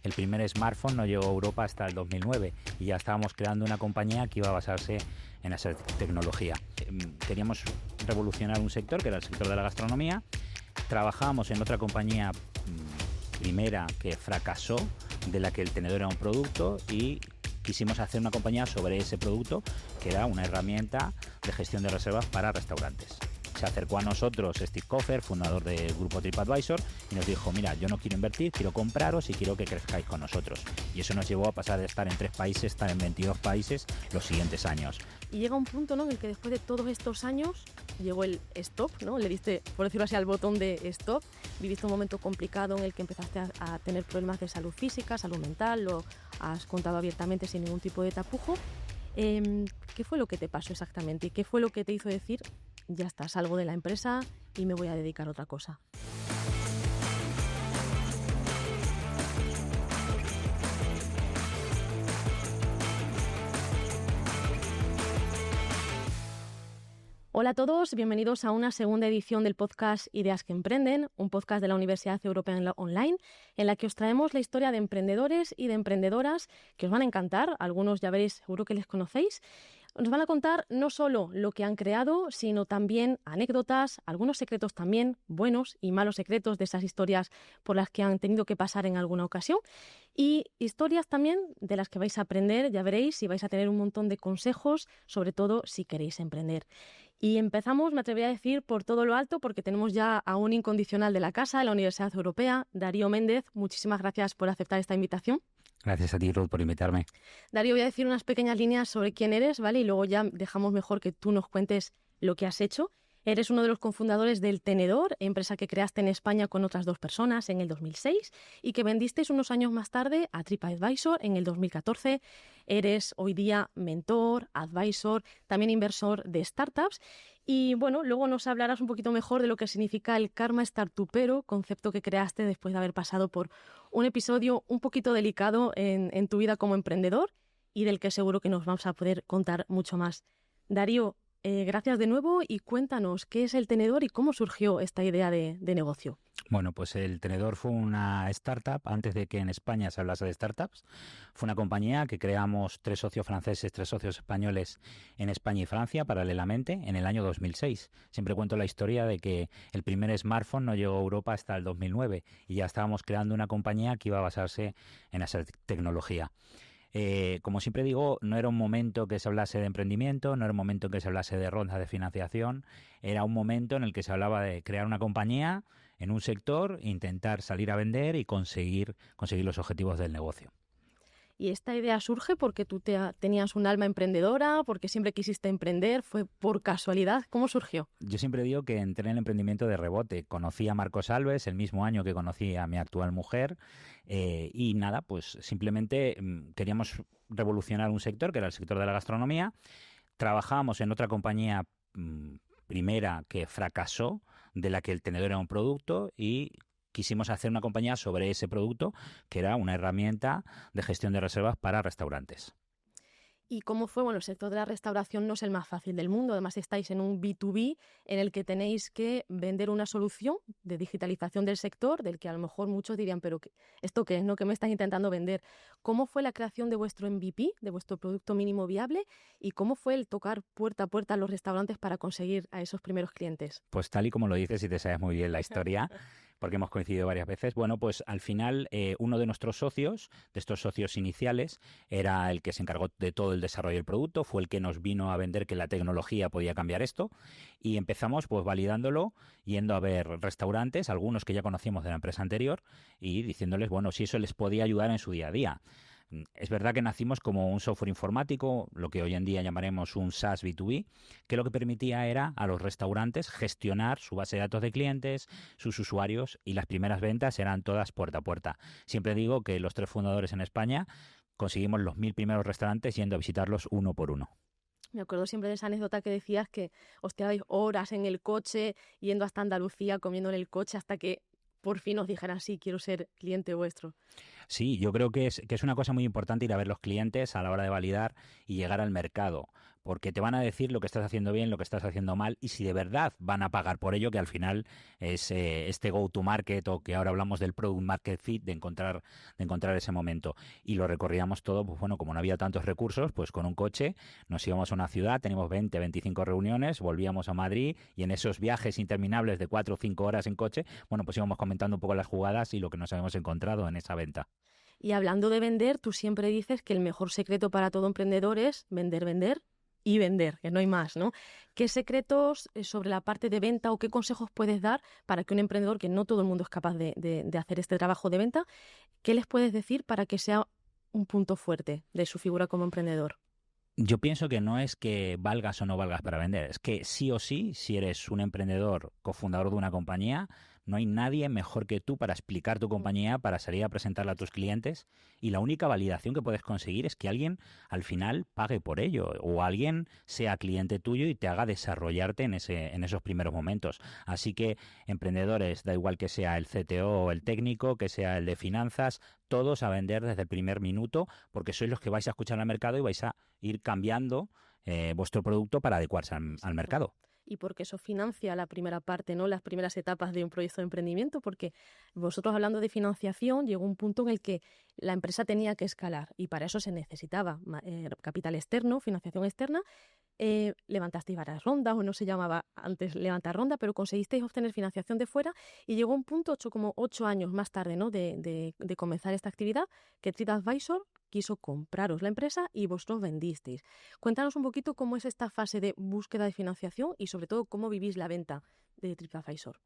El primer smartphone no llegó a Europa hasta el 2009 y ya estábamos creando una compañía que iba a basarse en esa tecnología. Queríamos revolucionar un sector, que era el sector de la gastronomía. Trabajábamos en otra compañía primera que fracasó, de la que el tenedor era un producto, y quisimos hacer una compañía sobre ese producto, que era una herramienta de gestión de reservas para restaurantes. Se acercó a nosotros Steve Coffer, fundador del grupo TripAdvisor, y nos dijo: mira, yo no quiero invertir, quiero compraros y quiero que crezcáis con nosotros. Y eso nos llevó a pasar de estar en 3 países a estar en 22 países los siguientes años. Y llega un punto, ¿no?, en el que después de todos estos años llegó el stop, ¿no? Le diste, por decirlo así, al botón de stop. Viviste un momento complicado en el que empezaste a tener problemas de salud física, salud mental, lo has contado abiertamente sin ningún tipo de tapujo. ¿Qué fue lo que te pasó exactamente? ¿Y qué fue lo que te hizo decir: ya está, salgo de la empresa y me voy a dedicar a otra cosa? Hola a todos, bienvenidos a una segunda edición del podcast Ideas que Emprenden, un podcast de la Universidad Europea Online, en la que os traemos la historia de emprendedores y de emprendedoras que os van a encantar. Algunos ya veréis, seguro que les conocéis. Nos van a contar no solo lo que han creado, sino también anécdotas, algunos secretos también, buenos y malos secretos de esas historias por las que han tenido que pasar en alguna ocasión. Y historias también de las que vais a aprender, ya veréis, y vais a tener un montón de consejos, sobre todo si queréis emprender. Y empezamos, me atrevería a decir, por todo lo alto, porque tenemos ya a un incondicional de la casa, de la Universidad Europea, Darío Méndez. Muchísimas gracias por aceptar esta invitación. Gracias a ti, Ruth, por invitarme. Darío, voy a decir unas pequeñas líneas sobre quién eres, ¿vale? Y luego ya dejamos mejor que tú nos cuentes lo que has hecho. Eres uno de los cofundadores del Tenedor, empresa que creaste en España con otras 2 personas en el 2006 y que vendisteis unos años más tarde a TripAdvisor en el 2014. Eres hoy día mentor, advisor, también inversor de startups. Y bueno, luego nos hablarás un poquito mejor de lo que significa el karma startupero, concepto que creaste después de haber pasado por un episodio un poquito delicado en tu vida como emprendedor y del que seguro que nos vamos a poder contar mucho más. Darío, gracias de nuevo y cuéntanos qué es el Tenedor y cómo surgió esta idea de negocio. Bueno, pues el Tenedor fue una startup, antes de que en España se hablase de startups. Fue una compañía que creamos 3 socios franceses, 3 socios españoles en España y Francia paralelamente en el año 2006. Siempre cuento la historia de que el primer smartphone no llegó a Europa hasta el 2009 y ya estábamos creando una compañía que iba a basarse en esa tecnología. Como siempre digo, no era un momento que se hablase de emprendimiento, no era un momento en que se hablase de rondas de financiación, era un momento en el que se hablaba de crear una compañía en un sector, intentar salir a vender y conseguir los objetivos del negocio. ¿Y esta idea surge porque tú tenías un alma emprendedora, porque siempre quisiste emprender? ¿Fue por casualidad? ¿Cómo surgió? Yo siempre digo que entré en el emprendimiento de rebote. Conocí a Marcos Alves el mismo año que conocí a mi actual mujer y nada, pues simplemente queríamos revolucionar un sector, que era el sector de la gastronomía. Trabajábamos en otra compañía primera que fracasó, de la que el tenedor era un producto, y quisimos hacer una compañía sobre ese producto, que era una herramienta de gestión de reservas para restaurantes. ¿Y cómo fue? Bueno, el sector de la restauración no es el más fácil del mundo. Además, estáis en un B2B en el que tenéis que vender una solución de digitalización del sector, del que a lo mejor muchos dirían, pero ¿esto qué es? ¿No? ¿Qué me estás intentando vender? ¿Cómo fue la creación de vuestro MVP, de vuestro producto mínimo viable? ¿Y cómo fue el tocar puerta a puerta a los restaurantes para conseguir a esos primeros clientes? Pues tal y como lo dices, y te sabes muy bien la historia, porque hemos coincidido varias veces. Bueno, pues al final uno de nuestros socios, de estos socios iniciales, era el que se encargó de todo el desarrollo del producto, fue el que nos vino a vender que la tecnología podía cambiar esto, y empezamos pues validándolo, yendo a ver restaurantes, algunos que ya conocíamos de la empresa anterior, y diciéndoles, bueno, si eso les podía ayudar en su día a día. Es verdad que nacimos como un software informático, lo que hoy en día llamaremos un SaaS B2B, que lo que permitía era a los restaurantes gestionar su base de datos de clientes, sus usuarios, y las primeras ventas eran todas puerta a puerta. Siempre digo que los 3 fundadores en España conseguimos los 1000 primeros restaurantes yendo a visitarlos uno por uno. Me acuerdo siempre de esa anécdota que decías que os tirabais horas en el coche, yendo hasta Andalucía, comiendo en el coche, hasta que por fin os dijeran, sí, quiero ser cliente vuestro. Sí, yo creo que es una cosa muy importante ir a ver los clientes a la hora de validar y llegar al mercado, porque te van a decir lo que estás haciendo bien, lo que estás haciendo mal, y si de verdad van a pagar por ello, que al final es este go-to-market, o que ahora hablamos del product market fit, de encontrar ese momento. Y lo recorríamos todo, pues bueno, como no había tantos recursos, pues con un coche nos íbamos a una ciudad, teníamos 20, 25 reuniones, volvíamos a Madrid, y en esos viajes interminables de 4 o 5 horas en coche, bueno, pues íbamos comentando un poco las jugadas y lo que nos habíamos encontrado en esa venta. Y hablando de vender, tú siempre dices que el mejor secreto para todo emprendedor es vender, vender y vender, que no hay más, ¿no? ¿Qué secretos sobre la parte de venta o qué consejos puedes dar para que un emprendedor, que no todo el mundo es capaz de hacer este trabajo de venta, qué les puedes decir para que sea un punto fuerte de su figura como emprendedor? Yo pienso que no es que valgas o no valgas para vender, es que sí o sí, si eres un emprendedor, cofundador de una compañía, no hay nadie mejor que tú para explicar tu compañía, para salir a presentarla a tus clientes, y la única validación que puedes conseguir es que alguien al final pague por ello, o alguien sea cliente tuyo y te haga desarrollarte en esos primeros momentos. Así que, emprendedores, da igual que sea el CTO o el técnico, que sea el de finanzas, todos a vender desde el primer minuto, porque sois los que vais a escuchar al mercado y vais a ir cambiando vuestro producto para adecuarse al mercado. Y porque eso financia la primera parte, ¿no? Las primeras etapas de un proyecto de emprendimiento, porque vosotros, hablando de financiación, llegó un punto en el que la empresa tenía que escalar y para eso se necesitaba capital externo, financiación externa. Levantasteis varias rondas, o no se llamaba antes levantar ronda, pero conseguisteis obtener financiación de fuera y llegó un punto, como 8 años más tarde, ¿no? de comenzar esta actividad, que TripAdvisor quiso compraros la empresa y vosotros vendisteis. Cuéntanos un poquito cómo es esta fase de búsqueda de financiación y sobre todo cómo vivís la venta de TripAdvisor.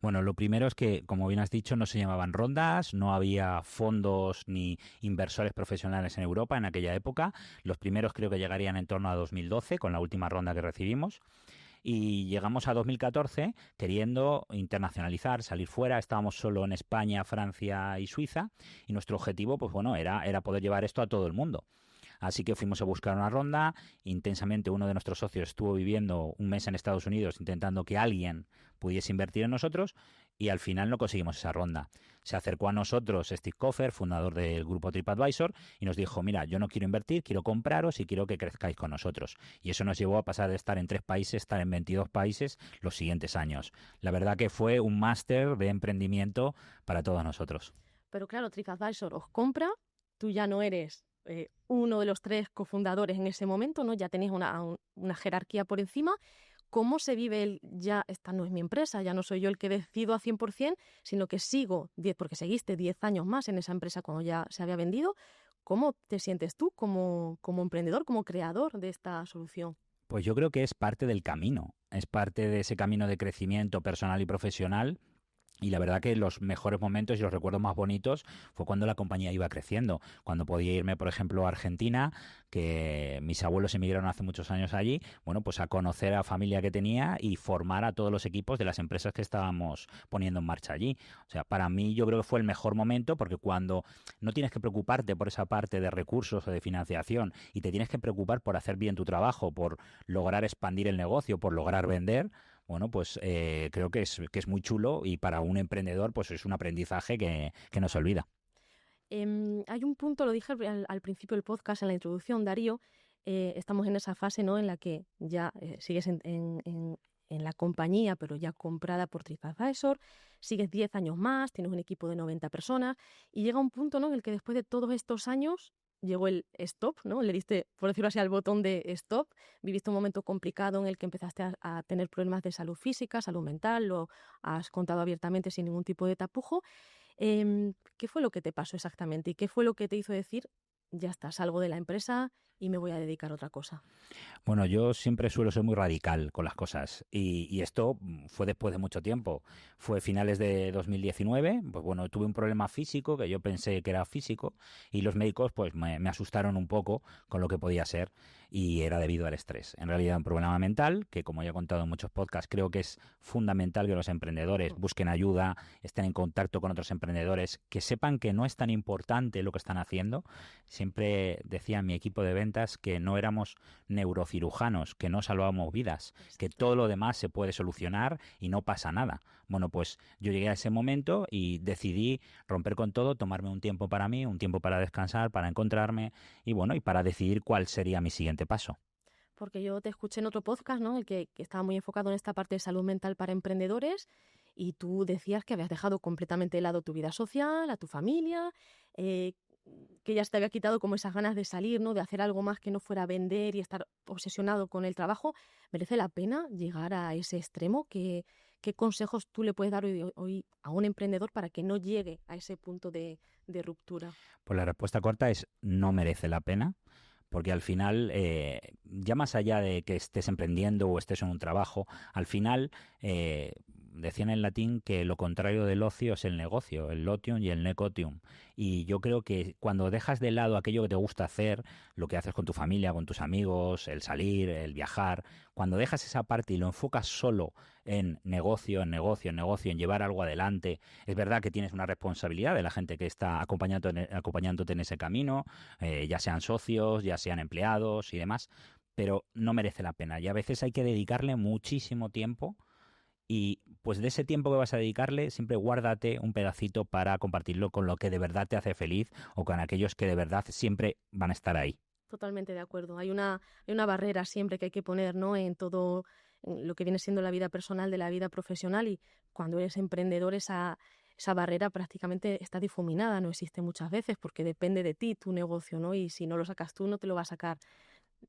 Bueno, lo primero es que, como bien has dicho, no se llamaban rondas, no había fondos ni inversores profesionales en Europa en aquella época. Los primeros creo que llegarían en torno a 2012, con la última ronda que recibimos. Y llegamos a 2014 queriendo internacionalizar, salir fuera. Estábamos solo en España, Francia y Suiza, y nuestro objetivo, pues bueno, era poder llevar esto a todo el mundo. Así que fuimos a buscar una ronda. Intensamente, uno de nuestros socios estuvo viviendo un mes en Estados Unidos intentando que alguien pudiese invertir en nosotros, y al final no conseguimos esa ronda. Se acercó a nosotros Steve Koffer, fundador del grupo TripAdvisor, y nos dijo: mira, yo no quiero invertir, quiero compraros y quiero que crezcáis con nosotros. Y eso nos llevó a pasar de estar en 3 países, estar en 22 países los siguientes años. La verdad que fue un máster de emprendimiento para todos nosotros. Pero claro, TripAdvisor os compra, tú ya no eres uno de los 3 cofundadores en ese momento, ¿no? Ya tenéis una jerarquía por encima. ¿Cómo se vive el ya, esta no es mi empresa, ya no soy yo el que decido a 100%, sino que sigo, porque seguiste 10 años más en esa empresa cuando ya se había vendido? ¿Cómo te sientes tú como emprendedor, como creador de esta solución? Pues yo creo que es parte del camino, es parte de ese camino de crecimiento personal y profesional. Y la verdad que los mejores momentos y los recuerdos más bonitos fue cuando la compañía iba creciendo, cuando podía irme, por ejemplo, a Argentina, que mis abuelos emigraron hace muchos años allí, bueno, pues a conocer a la familia que tenía y formar a todos los equipos de las empresas que estábamos poniendo en marcha allí. O sea, para mí yo creo que fue el mejor momento, porque cuando no tienes que preocuparte por esa parte de recursos o de financiación y te tienes que preocupar por hacer bien tu trabajo, por lograr expandir el negocio, por lograr vender, bueno, pues creo que es muy chulo, y para un emprendedor pues es un aprendizaje que no se olvida. Hay un punto, lo dije al principio del podcast, en la introducción, Darío, estamos en esa fase, ¿no?, en la que ya sigues en la compañía, pero ya comprada por TripAdvisor, sigues 10 años más, tienes un equipo de 90 personas, y llega un punto, ¿no?, en el que después de todos estos años llegó el stop, ¿no? Le diste, por decirlo así, al botón de stop. Viviste un momento complicado en el que empezaste a tener problemas de salud física, salud mental, lo has contado abiertamente sin ningún tipo de tapujo. ¿Qué fue lo que te pasó exactamente? ¿Y qué fue lo que te hizo decir, ya está, salgo de la empresa y me voy a dedicar a otra cosa? Bueno, yo siempre suelo ser muy radical con las cosas, y esto fue después de mucho tiempo. Fue finales de 2019, pues bueno, tuve un problema físico que yo pensé que era físico, y los médicos pues me asustaron un poco con lo que podía ser, y era debido al estrés. En realidad un problema mental que, como ya he contado en muchos podcasts, creo que es fundamental que los emprendedores busquen ayuda, estén en contacto con otros emprendedores, que sepan que no es tan importante lo que están haciendo. Siempre decía mi equipo de ventas que no éramos neurocirujanos, que no salvábamos vidas, que todo lo demás se puede solucionar y no pasa nada. Bueno, pues yo llegué a ese momento y decidí romper con todo, tomarme un tiempo para mí, un tiempo para descansar, para encontrarme y bueno, y para decidir cuál sería mi siguiente paso. porque yo te escuché en otro podcast, ¿no? El que estaba muy enfocado en esta parte de salud mental para emprendedores, y tú decías que habías dejado completamente de lado tu vida social, a tu familia, eh, que ya se te había quitado como esas ganas de salir, ¿no? De hacer algo más que no fuera vender y estar obsesionado con el trabajo. ¿Merece la pena llegar a ese extremo? ¿Qué consejos tú le puedes dar hoy a un emprendedor para que no llegue a ese punto de ruptura? Pues la respuesta corta es no merece la pena. Porque al final, ya más allá de que estés emprendiendo o estés en un trabajo, al final decían en latín que lo contrario del ocio es el negocio, el lotium y el necotium. Y yo creo que cuando dejas de lado aquello que te gusta hacer, lo que haces con tu familia, con tus amigos, el salir, el viajar, cuando dejas esa parte y lo enfocas solo en negocio, en negocio, en negocio, en llevar algo adelante, es verdad que tienes una responsabilidad de la gente que está acompañándote en ese camino, ya sean socios, ya sean empleados y demás, pero no merece la pena. Y a veces hay que dedicarle muchísimo tiempo y pues de ese tiempo que vas a dedicarle, siempre guárdate un pedacito para compartirlo con lo que de verdad te hace feliz o con aquellos que de verdad siempre van a estar ahí. Totalmente de acuerdo. Hay una barrera siempre que hay que poner, ¿no? En todo lo que viene siendo la vida personal de la vida profesional, y cuando eres emprendedor esa barrera prácticamente está difuminada, no existe muchas veces porque depende de ti, tu negocio, ¿no? Y si no lo sacas tú, no te lo va a sacar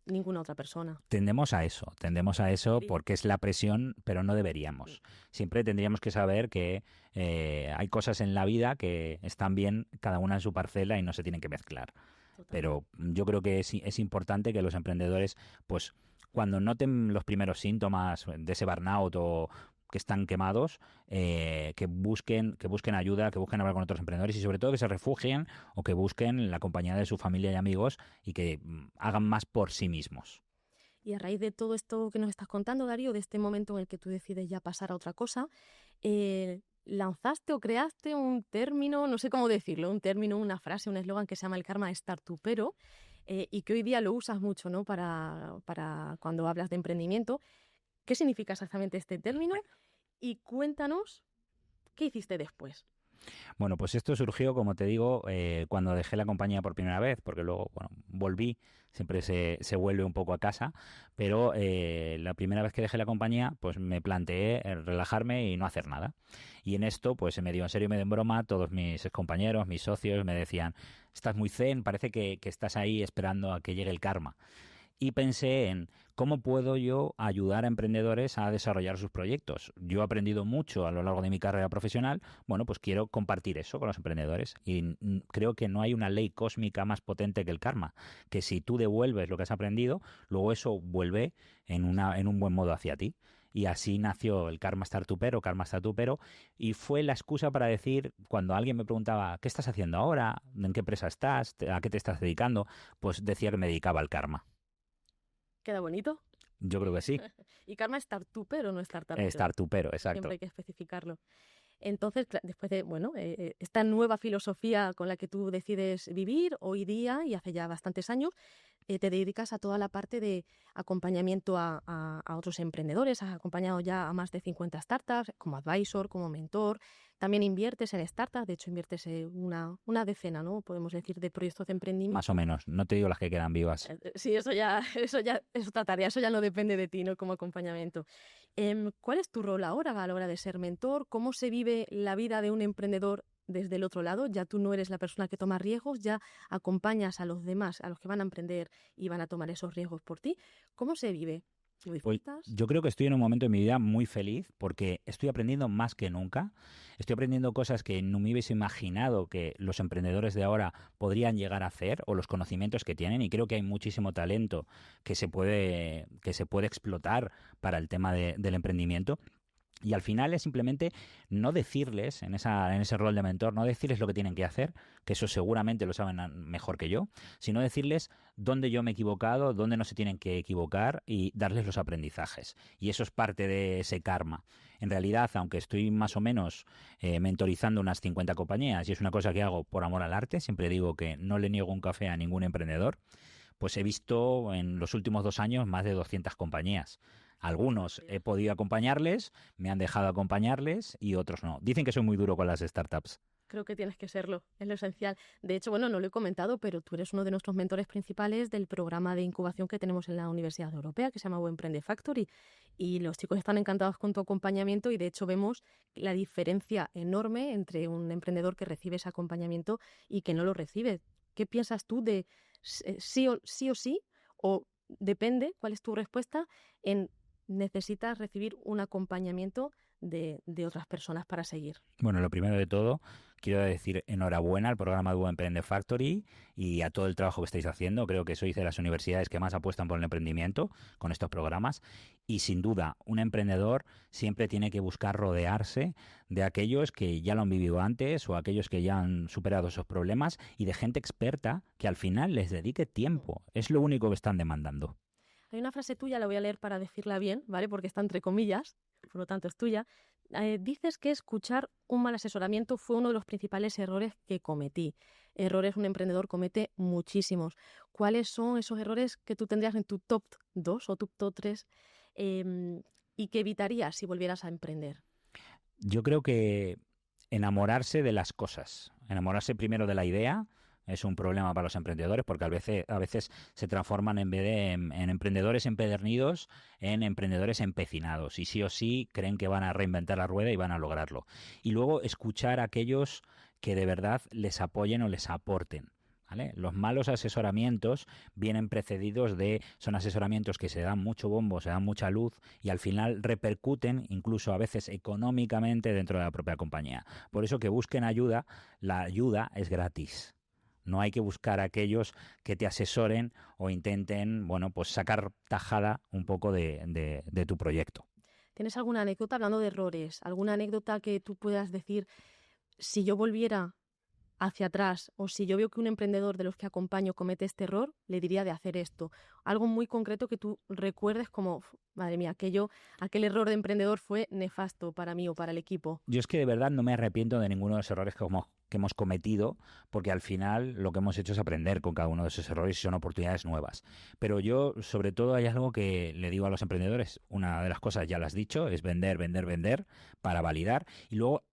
ninguna otra persona. Tendemos a eso porque es la presión, pero no deberíamos. Siempre tendríamos que saber que hay cosas en la vida que están bien cada una en su parcela y no se tienen que mezclar. Totalmente. Pero yo creo que es importante que los emprendedores, pues cuando noten los primeros síntomas de ese burnout o que están quemados, que busquen ayuda, que busquen hablar con otros emprendedores y sobre todo que se refugien o que busquen la compañía de su familia y amigos y que hagan más por sí mismos. Y a raíz de todo esto que nos estás contando, Darío, de este momento en el que tú decides ya pasar a otra cosa, lanzaste o creaste un término, no sé cómo decirlo, un término, una frase, un eslogan que se llama el karma startupero, y que hoy día lo usas mucho, ¿no? para cuando hablas de emprendimiento. ¿Qué significa exactamente este término? Y cuéntanos qué hiciste después. Bueno, pues esto surgió, como te digo, cuando dejé la compañía por primera vez, porque luego, volví, siempre se vuelve un poco a casa, pero la primera vez que dejé la compañía, pues me planteé relajarme y no hacer nada. Y en esto, pues medio en serio, medio en broma, todos mis compañeros, mis socios me decían, estás muy zen, parece que estás ahí esperando a que llegue el karma. Y pensé en cómo puedo yo ayudar a emprendedores a desarrollar sus proyectos. Yo he aprendido mucho a lo largo de mi carrera profesional, bueno, pues quiero compartir eso con los emprendedores. Y creo que no hay una ley cósmica más potente que el karma, que si tú devuelves lo que has aprendido, luego eso vuelve en un buen modo hacia ti. Y así nació el Karma Startupero, y fue la excusa para decir, cuando alguien me preguntaba, ¿qué estás haciendo ahora? ¿En qué empresa estás? ¿A qué te estás dedicando? Pues decía que me dedicaba al karma. ¿Queda bonito? Yo creo que sí. Y karma es startupero o no startupero. Startupero, exacto. Siempre hay que especificarlo. Entonces, después de esta nueva filosofía con la que tú decides vivir hoy día y hace ya bastantes años, te dedicas a toda la parte de acompañamiento a otros emprendedores. Has acompañado ya a más de 50 startups como advisor, como mentor. También inviertes en startups, de hecho inviertes en una decena, ¿no? Podemos decir, de proyectos de emprendimiento. Más o menos, no te digo las que quedan vivas. Sí, eso ya es otra tarea, eso ya no depende de ti, ¿no? Como acompañamiento. ¿Cuál es tu rol ahora a la hora de ser mentor? ¿Cómo se vive la vida de un emprendedor desde el otro lado? Ya tú no eres la persona que toma riesgos, ya acompañas a los demás, a los que van a emprender y van a tomar esos riesgos por ti. ¿Cómo se vive? ¿Lo disfrutas? Pues yo creo que estoy en un momento de mi vida muy feliz porque estoy aprendiendo más que nunca. Estoy aprendiendo cosas que no me hubiese imaginado que los emprendedores de ahora podrían llegar a hacer o los conocimientos que tienen, y creo que hay muchísimo talento que se puede explotar para el tema del emprendimiento. Y al final es simplemente no decirles, en ese rol de mentor, no decirles lo que tienen que hacer, que eso seguramente lo saben mejor que yo, sino decirles dónde yo me he equivocado, dónde no se tienen que equivocar y darles los aprendizajes. Y eso es parte de ese karma. En realidad, aunque estoy más o menos mentorizando unas 50 compañías, y es una cosa que hago por amor al arte, siempre digo que no le niego un café a ningún emprendedor, pues he visto en los últimos 2 años más de 200 compañías. Algunos he podido acompañarles, me han dejado acompañarles y otros no. Dicen que soy muy duro con las startups. Creo que tienes que serlo, es lo esencial. De hecho, bueno, no lo he comentado, pero tú eres uno de nuestros mentores principales del programa de incubación que tenemos en la Universidad Europea, que se llama Emprende Factory. Y los chicos están encantados con tu acompañamiento y de hecho vemos la diferencia enorme entre un emprendedor que recibe ese acompañamiento y que no lo recibe. ¿Qué piensas tú de sí o sí o depende, cuál es tu respuesta en necesitas recibir un acompañamiento de otras personas para seguir? Bueno, lo primero de todo, quiero decir enhorabuena al programa de Emprende Factory y a todo el trabajo que estáis haciendo. Creo que sois de las universidades que más apuestan por el emprendimiento con estos programas. Y sin duda, un emprendedor siempre tiene que buscar rodearse de aquellos que ya lo han vivido antes o aquellos que ya han superado esos problemas y de gente experta que al final les dedique tiempo. Es lo único que están demandando. Hay una frase tuya, la voy a leer para decirla bien, ¿vale? Porque está entre comillas, por lo tanto es tuya. Dices que escuchar un mal asesoramiento fue uno de los principales errores que cometí. Errores un emprendedor comete muchísimos. ¿Cuáles son esos errores que tú tendrías en tu top 2 o tu top 3 y que evitarías si volvieras a emprender? Yo creo que enamorarse de las cosas, enamorarse primero de la idea, es un problema para los emprendedores porque a veces se transforman en vez de en emprendedores empedernidos en emprendedores empecinados y sí o sí creen que van a reinventar la rueda y van a lograrlo. Y luego escuchar a aquellos que de verdad les apoyen o les aporten. ¿Vale? Los malos asesoramientos vienen precedidos son asesoramientos que se dan mucho bombo, se dan mucha luz y al final repercuten incluso a veces económicamente dentro de la propia compañía. Por eso que busquen ayuda, la ayuda es gratis. No hay que buscar a aquellos que te asesoren o intenten, bueno, pues sacar tajada un poco de tu proyecto. ¿Tienes alguna anécdota hablando de errores? ¿Alguna anécdota que tú puedas decir, si yo volviera hacia atrás o si yo veo que un emprendedor de los que acompaño comete este error, le diría de hacer esto? Algo muy concreto que tú recuerdes como, madre mía, aquel error de emprendedor fue nefasto para mí o para el equipo. Yo es que de verdad no me arrepiento de ninguno de los errores que hemos cometido, porque al final lo que hemos hecho es aprender con cada uno de esos errores y son oportunidades nuevas. Pero yo, sobre todo, hay algo que le digo a los emprendedores, una de las cosas ya lo has dicho, es vender, vender, vender para validar y luego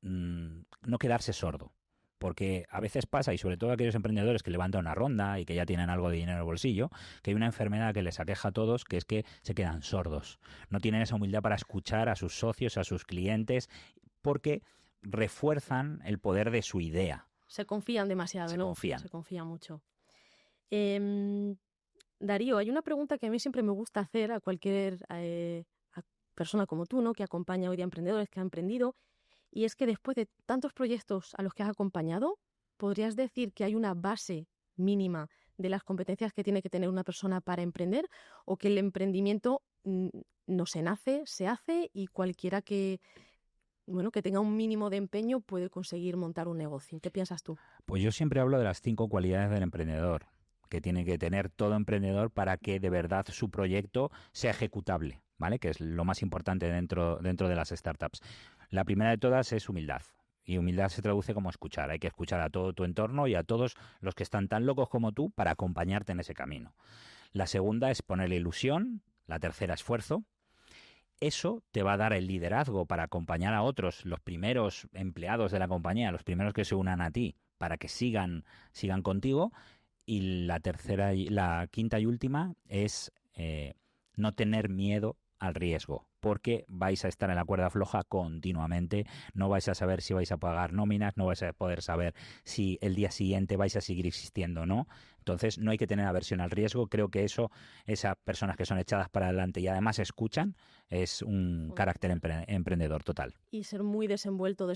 no quedarse sordo. Porque a veces pasa, y sobre todo aquellos emprendedores que levantan una ronda y que ya tienen algo de dinero en el bolsillo, que hay una enfermedad que les aqueja a todos, que es que se quedan sordos. No tienen esa humildad para escuchar a sus socios, a sus clientes, porque refuerzan el poder de su idea. Se confían demasiado, ¿no? Se confían mucho. Darío, hay una pregunta que a mí siempre me gusta hacer a cualquier persona como tú, ¿no? Que acompaña hoy día a emprendedores que han emprendido. Y es que después de tantos proyectos a los que has acompañado, ¿podrías decir que hay una base mínima de las competencias que tiene que tener una persona para emprender? ¿O que el emprendimiento no se nace, se hace y cualquiera que tenga un mínimo de empeño puede conseguir montar un negocio? ¿Qué piensas tú? Pues yo siempre hablo de las 5 cualidades del emprendedor, que tiene que tener todo emprendedor para que de verdad su proyecto sea ejecutable, ¿vale? Que es lo más importante dentro de las startups. La primera de todas es humildad. Y humildad se traduce como escuchar. Hay que escuchar a todo tu entorno y a todos los que están tan locos como tú para acompañarte en ese camino. La segunda es ponerle ilusión. La tercera, esfuerzo. Eso te va a dar el liderazgo para acompañar a otros, los primeros empleados de la compañía, los primeros que se unan a ti, para que sigan contigo. Y la quinta y última es no tener miedo al riesgo, porque vais a estar en la cuerda floja continuamente, no vais a saber si vais a pagar nóminas, no vais a poder saber si el día siguiente vais a seguir existiendo o no. Entonces no hay que tener aversión al riesgo. Creo que esas personas que son echadas para adelante y además escuchan, es un carácter emprendedor total. Y ser muy desenvuelta. O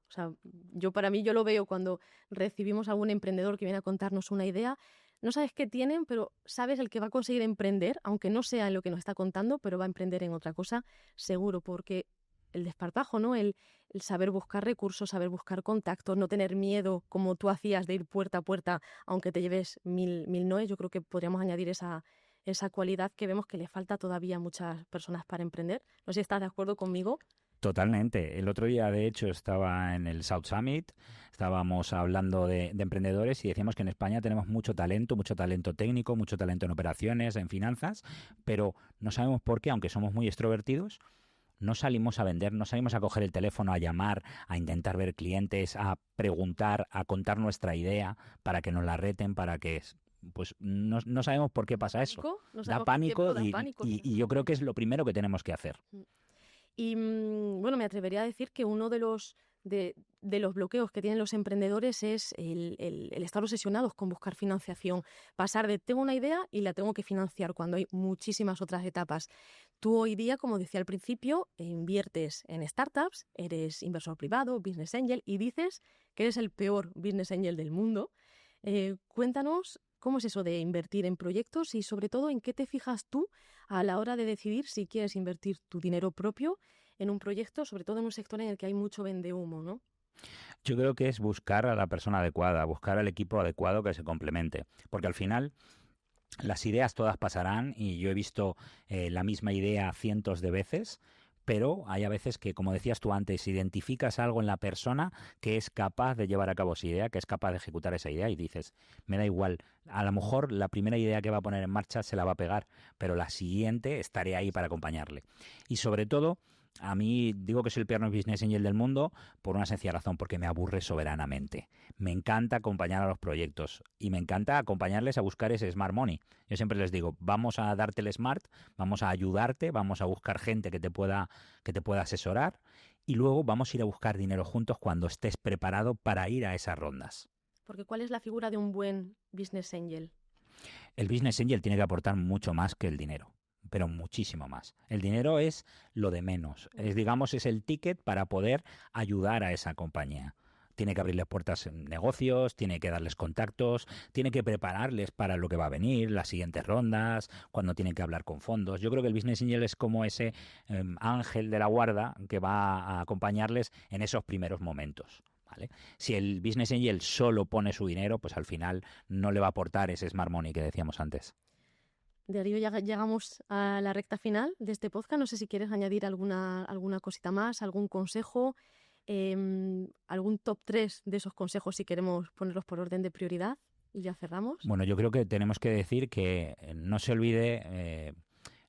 sea, para mí yo lo veo cuando recibimos a algún emprendedor que viene a contarnos una idea. No sabes qué tienen, pero sabes el que va a conseguir emprender, aunque no sea en lo que nos está contando, pero va a emprender en otra cosa, seguro, porque el desparpajo, ¿no? El saber buscar recursos, saber buscar contactos, no tener miedo, como tú hacías, de ir puerta a puerta, aunque te lleves mil noes. Yo creo que podríamos añadir esa cualidad que vemos que le falta todavía a muchas personas para emprender. No sé si estás de acuerdo conmigo. Totalmente. El otro día, de hecho, estaba en el South Summit, estábamos hablando de emprendedores y decíamos que en España tenemos mucho talento técnico, mucho talento en operaciones, en finanzas, pero no sabemos por qué, aunque somos muy extrovertidos, no salimos a vender, no salimos a coger el teléfono, a llamar, a intentar ver clientes, a preguntar, a contar nuestra idea para que nos la reten, para que... Pues no sabemos por qué pasa eso. Da pánico y yo creo que es lo primero que tenemos que hacer. Y bueno, me atrevería a decir que uno de los bloqueos que tienen los emprendedores es el estar obsesionados con buscar financiación. Pasar de tengo una idea y la tengo que financiar cuando hay muchísimas otras etapas. Tú hoy día, como decía al principio, inviertes en startups, eres inversor privado, business angel, y dices que eres el peor business angel del mundo. Cuéntanos cómo es eso de invertir en proyectos y sobre todo en qué te fijas tú a la hora de decidir si quieres invertir tu dinero propio en un proyecto, sobre todo en un sector en el que hay mucho vendehumo, ¿no? Yo creo que es buscar a la persona adecuada, buscar al equipo adecuado que se complemente, porque al final las ideas todas pasarán y yo he visto la misma idea cientos de veces, pero hay a veces que, como decías tú antes, identificas algo en la persona que es capaz de llevar a cabo esa idea, que es capaz de ejecutar esa idea y dices, me da igual, a lo mejor la primera idea que va a poner en marcha se la va a pegar, pero la siguiente estaré ahí para acompañarle. Y sobre todo, a mí digo que soy el peor business angel del mundo por una sencilla razón, porque me aburre soberanamente. Me encanta acompañar a los proyectos y me encanta acompañarles a buscar ese smart money. Yo siempre les digo, vamos a darte el smart, vamos a ayudarte, vamos a buscar gente que te pueda asesorar y luego vamos a ir a buscar dinero juntos cuando estés preparado para ir a esas rondas. Porque ¿cuál es la figura de un buen business angel? El business angel tiene que aportar mucho más que el dinero, pero muchísimo más. El dinero es lo de menos. Es el ticket para poder ayudar a esa compañía. Tiene que abrirles puertas en negocios, tiene que darles contactos, tiene que prepararles para lo que va a venir, las siguientes rondas, cuando tienen que hablar con fondos. Yo creo que el Business Angel es como ese ángel de la guarda que va a acompañarles en esos primeros momentos. ¿Vale? Si el Business Angel solo pone su dinero, pues al final no le va a aportar ese smart money que decíamos antes. Darío, ya llegamos a la recta final de este podcast. No sé si quieres añadir alguna cosita más, algún consejo, algún top 3 de esos consejos si queremos ponerlos por orden de prioridad y ya cerramos. Bueno, yo creo que tenemos que decir que no se olvide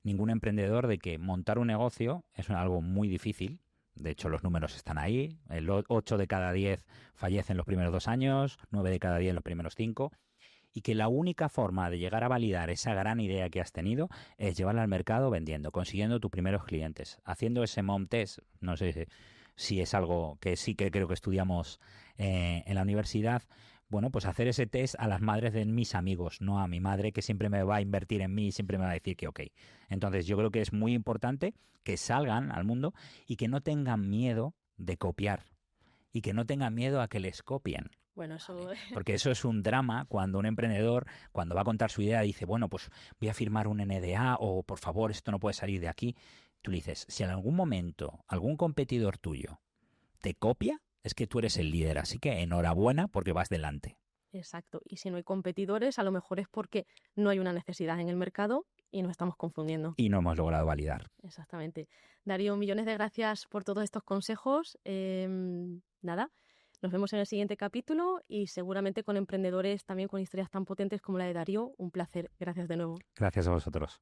ningún emprendedor de que montar un negocio es algo muy difícil. De hecho, los números están ahí. 8 de cada 10 fallecen los primeros 2 años, 9 de cada 10 en los primeros 5. Y que la única forma de llegar a validar esa gran idea que has tenido es llevarla al mercado vendiendo, consiguiendo tus primeros clientes, haciendo ese mom test. No sé si es algo que sí que creo que estudiamos en la universidad. Bueno, pues hacer ese test a las madres de mis amigos, no a mi madre que siempre me va a invertir en mí y siempre me va a decir que ok. Entonces yo creo que es muy importante que salgan al mundo y que no tengan miedo de copiar y que no tengan miedo a que les copien. Bueno, eso... Porque eso es un drama cuando un emprendedor, cuando va a contar su idea, dice, bueno, pues voy a firmar un NDA o por favor, esto no puede salir de aquí. Tú le dices, si en algún momento algún competidor tuyo te copia, es que tú eres el líder. Así que enhorabuena porque vas delante. Exacto. Y si no hay competidores, a lo mejor es porque no hay una necesidad en el mercado y nos estamos confundiendo. Y no hemos logrado validar. Exactamente. Darío, millones de gracias por todos estos consejos. Nada. Nos vemos en el siguiente capítulo y seguramente con emprendedores también con historias tan potentes como la de Darío. Un placer. Gracias de nuevo. Gracias a vosotros.